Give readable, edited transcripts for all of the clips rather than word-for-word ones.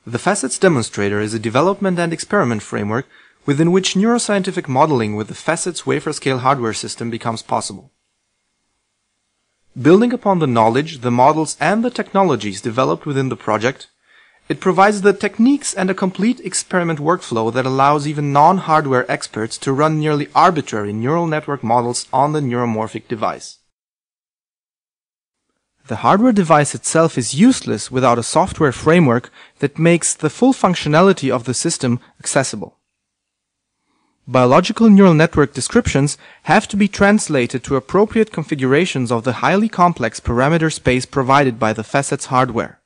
The FACETS demonstrator is a development and experiment framework within which neuroscientific modeling with the FACETS wafer-scale hardware system becomes possible. Building upon the knowledge, the models, and the technologies developed within the project, it provides the techniques and a complete experiment workflow that allows even non-hardware experts to run nearly arbitrary neural network models on the neuromorphic device. The hardware device itself is useless without a software framework that makes the full functionality of the system accessible. Biological neural network descriptions have to be translated to appropriate configurations of the highly complex parameter space provided by the FACETS hardware.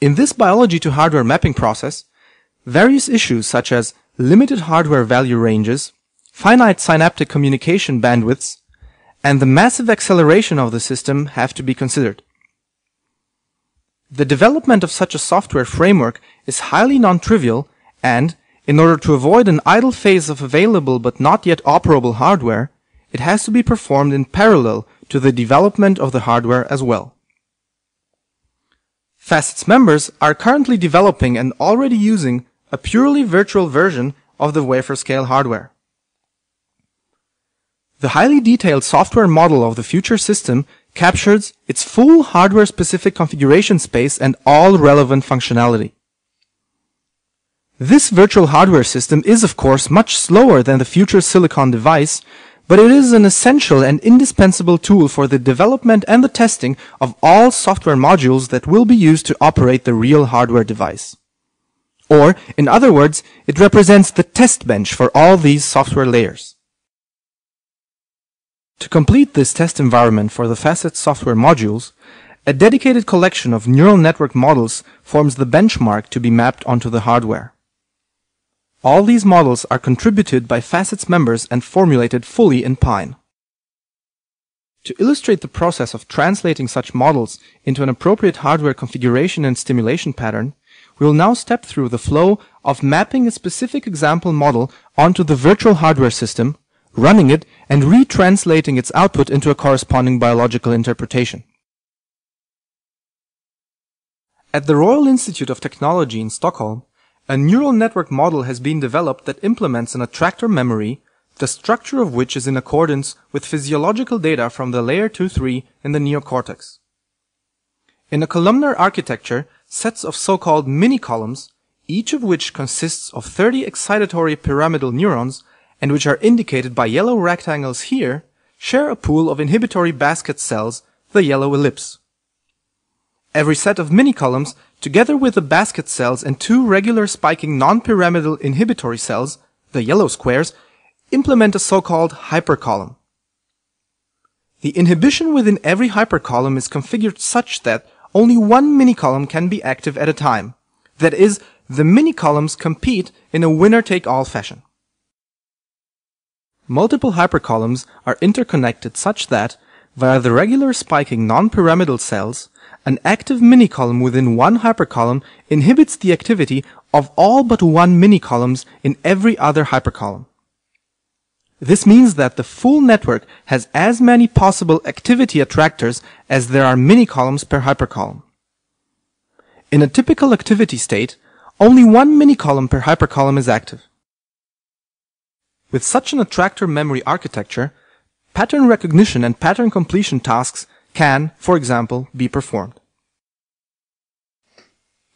In this biology-to-hardware mapping process, various issues such as limited hardware value ranges, finite synaptic communication bandwidths, and the massive acceleration of the system have to be considered. The development of such a software framework is highly non-trivial and, in order to avoid an idle phase of available but not yet operable hardware, it has to be performed in parallel to the development of the hardware as well. FACETS members are currently developing and already using a purely virtual version of the wafer-scale hardware. The highly detailed software model of the future system captures its full hardware-specific configuration space and all relevant functionality. This virtual hardware system is, of course, much slower than the future silicon device, but it is an essential and indispensable tool for the development and the testing of all software modules that will be used to operate the real hardware device. Or, in other words, it represents the test bench for all these software layers. To complete this test environment for the FACETS software modules, a dedicated collection of neural network models forms the benchmark to be mapped onto the hardware. All these models are contributed by FACETS members and formulated fully in Pine. To illustrate the process of translating such models into an appropriate hardware configuration and stimulation pattern, we will now step through the flow of mapping a specific example model onto the virtual hardware system, running it, and retranslating its output into a corresponding biological interpretation. At the Royal Institute of Technology in Stockholm, a neural network model has been developed that implements an attractor memory, the structure of which is in accordance with physiological data from the layer 2-3 in the neocortex. In a columnar architecture, sets of so-called mini-columns, each of which consists of 30 excitatory pyramidal neurons, and which are indicated by yellow rectangles here, share a pool of inhibitory basket cells, the yellow ellipse. Every set of mini-columns, together with the basket cells and two regular spiking non-pyramidal inhibitory cells, the yellow squares, implement a so-called hypercolumn. The inhibition within every hypercolumn is configured such that only one mini-column can be active at a time. That is, the mini-columns compete in a winner-take-all fashion. Multiple hypercolumns are interconnected such that, via the regular spiking non-pyramidal cells, an active mini-column within one hypercolumn inhibits the activity of all but one mini-columns in every other hypercolumn. This means that the full network has as many possible activity attractors as there are mini-columns per hypercolumn. In a typical activity state, only one mini-column per hypercolumn is active. With such an attractor memory architecture, pattern recognition and pattern completion tasks can, for example, be performed.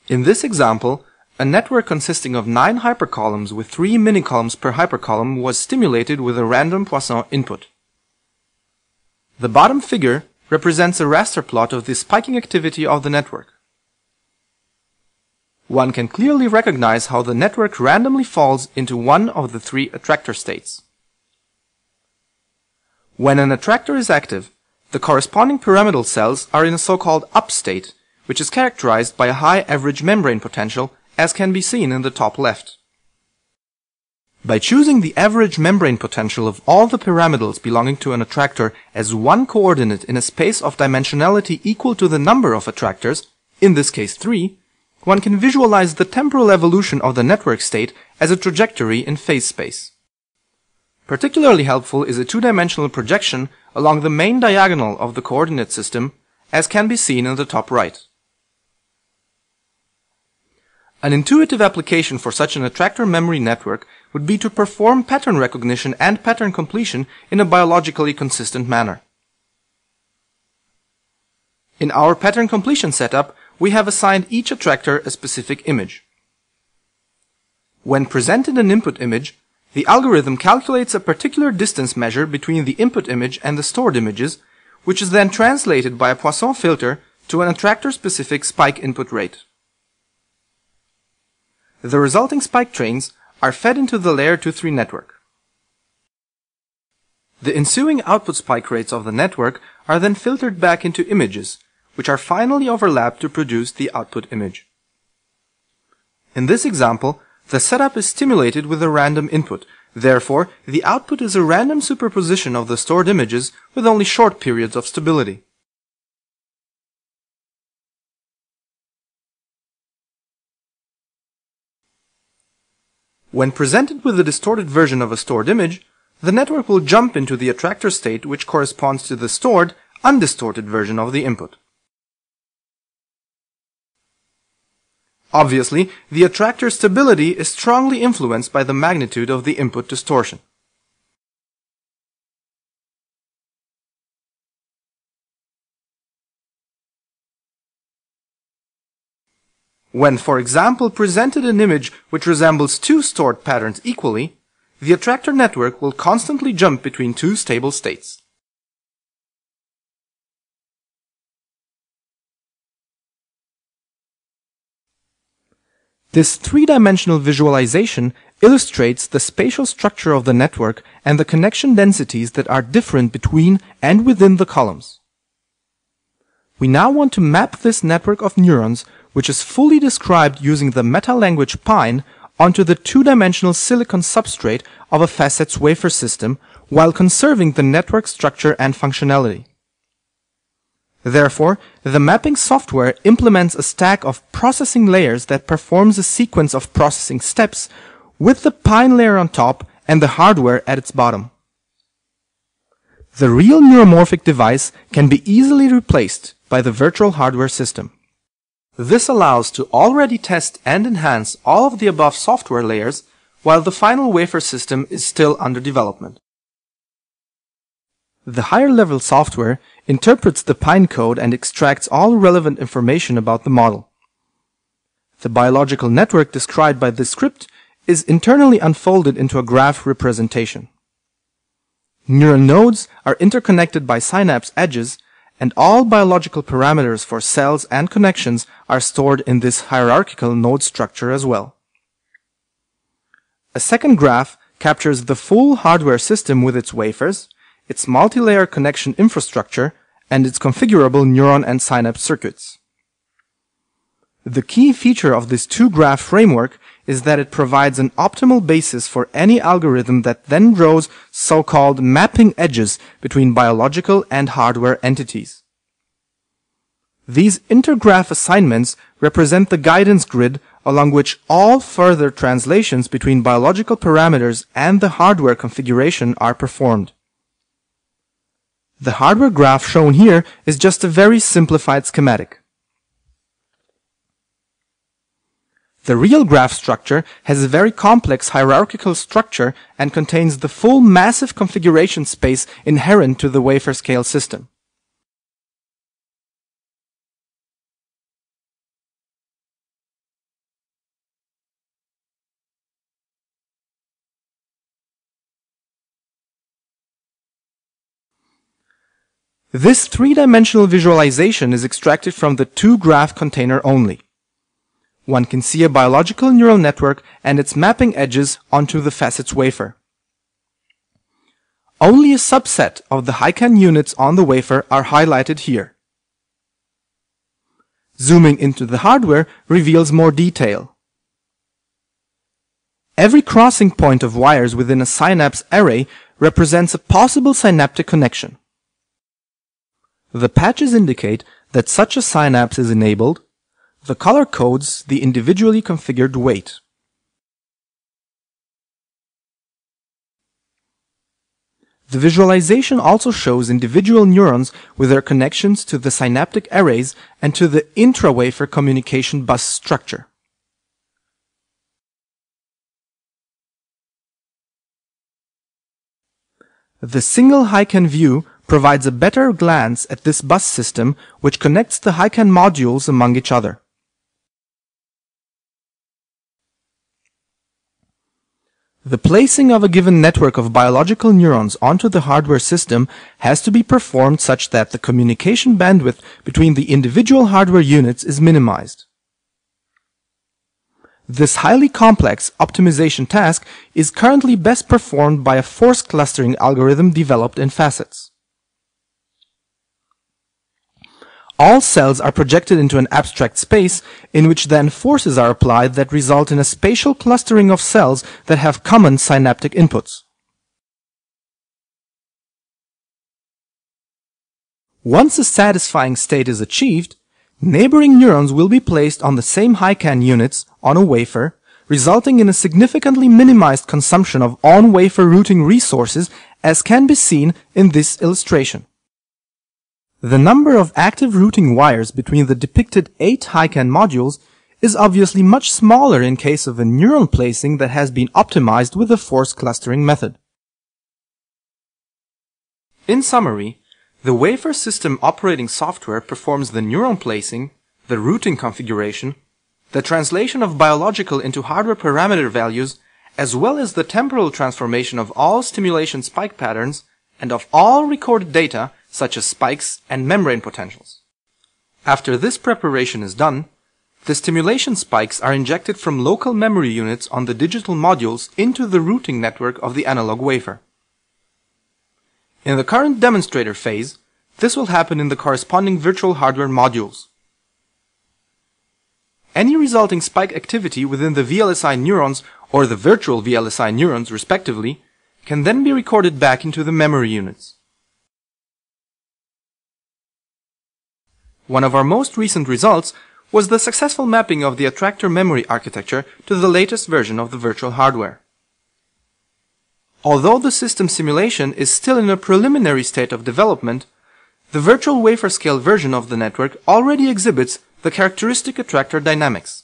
In this example, a network consisting of 9 hypercolumns with 3 minicolumns per hypercolumn was stimulated with a random Poisson input. The bottom figure represents a raster plot of the spiking activity of the network. One can clearly recognize how the network randomly falls into one of the 3 attractor states. When an attractor is active, the corresponding pyramidal cells are in a so-called up state, which is characterized by a high average membrane potential, as can be seen in the top left. By choosing the average membrane potential of all the pyramidals belonging to an attractor as one coordinate in a space of dimensionality equal to the number of attractors, in this case 3, one can visualize the temporal evolution of the network state as a trajectory in phase space. Particularly helpful is a two-dimensional projection along the main diagonal of the coordinate system, as can be seen in the top right. An intuitive application for such an attractor memory network would be to perform pattern recognition and pattern completion in a biologically consistent manner. In our pattern completion setup, we have assigned each attractor a specific image. When presented an input image, the algorithm calculates a particular distance measure between the input image and the stored images, which is then translated by a Poisson filter to an attractor-specific spike input rate. The resulting spike trains are fed into the layer 2-3 network. The ensuing output spike rates of the network are then filtered back into images, which are finally overlapped to produce the output image. In this example, the setup is stimulated with a random input. Therefore, the output is a random superposition of the stored images with only short periods of stability. When presented with a distorted version of a stored image, the network will jump into the attractor state which corresponds to the stored, undistorted version of the input. Obviously, the attractor stability is strongly influenced by the magnitude of the input distortion. When, for example, presented an image which resembles two stored patterns equally, the attractor network will constantly jump between two stable states. This three-dimensional visualization illustrates the spatial structure of the network and the connection densities that are different between and within the columns. We now want to map this network of neurons, which is fully described using the meta-language Pine, onto the two-dimensional silicon substrate of a FACETS wafer system while conserving the network structure and functionality. Therefore, the mapping software implements a stack of processing layers that performs a sequence of processing steps with the Pine layer on top and the hardware at its bottom. The real neuromorphic device can be easily replaced by the virtual hardware system. This allows to already test and enhance all of the above software layers while the final wafer system is still under development. The higher-level software interprets the Pine code and extracts all relevant information about the model. The biological network described by this script is internally unfolded into a graph representation. Neural nodes are interconnected by synapse edges, and all biological parameters for cells and connections are stored in this hierarchical node structure as well. A second graph captures the full hardware system with its wafers, its multi-layer connection infrastructure, and its configurable neuron and synapse circuits. The key feature of this two-graph framework is that it provides an optimal basis for any algorithm that then draws so-called mapping edges between biological and hardware entities. These intergraph assignments represent the guidance grid along which all further translations between biological parameters and the hardware configuration are performed. The hardware graph shown here is just a very simplified schematic. The real graph structure has a very complex hierarchical structure and contains the full massive configuration space inherent to the wafer scale system. This three-dimensional visualization is extracted from the two-graph container only. One can see a biological neural network and its mapping edges onto the FACETS wafer. Only a subset of the HiCAN units on the wafer are highlighted here. Zooming into the hardware reveals more detail. Every crossing point of wires within a synapse array represents a possible synaptic connection. The patches indicate that such a synapse is enabled. The color codes the individually configured weight. The visualization also shows individual neurons with their connections to the synaptic arrays and to the intra-wafer communication bus structure. The single HiCAN view provides a better glance at this bus system, which connects the HiCAN modules among each other. The placing of a given network of biological neurons onto the hardware system has to be performed such that the communication bandwidth between the individual hardware units is minimized. This highly complex optimization task is currently best performed by a force clustering algorithm developed in FACETS. All cells are projected into an abstract space in which then forces are applied that result in a spatial clustering of cells that have common synaptic inputs. Once a satisfying state is achieved, neighboring neurons will be placed on the same HiCAN units on a wafer, resulting in a significantly minimized consumption of on-wafer routing resources, as can be seen in this illustration. The number of active routing wires between the depicted 8 HiCAN modules is obviously much smaller in case of a neuron placing that has been optimized with the force clustering method. In summary, the wafer system operating software performs the neuron placing, the routing configuration, the translation of biological into hardware parameter values, as well as the temporal transformation of all stimulation spike patterns and of all recorded data such as spikes and membrane potentials. After this preparation is done, the stimulation spikes are injected from local memory units on the digital modules into the routing network of the analog wafer. In the current demonstrator phase, this will happen in the corresponding virtual hardware modules. Any resulting spike activity within the VLSI neurons or the virtual VLSI neurons, respectively, can then be recorded back into the memory units. One of our most recent results was the successful mapping of the attractor memory architecture to the latest version of the virtual hardware. Although the system simulation is still in a preliminary state of development, the virtual wafer scale version of the network already exhibits the characteristic attractor dynamics.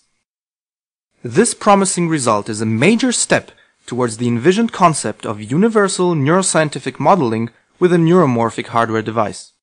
This promising result is a major step towards the envisioned concept of universal neuroscientific modeling with a neuromorphic hardware device.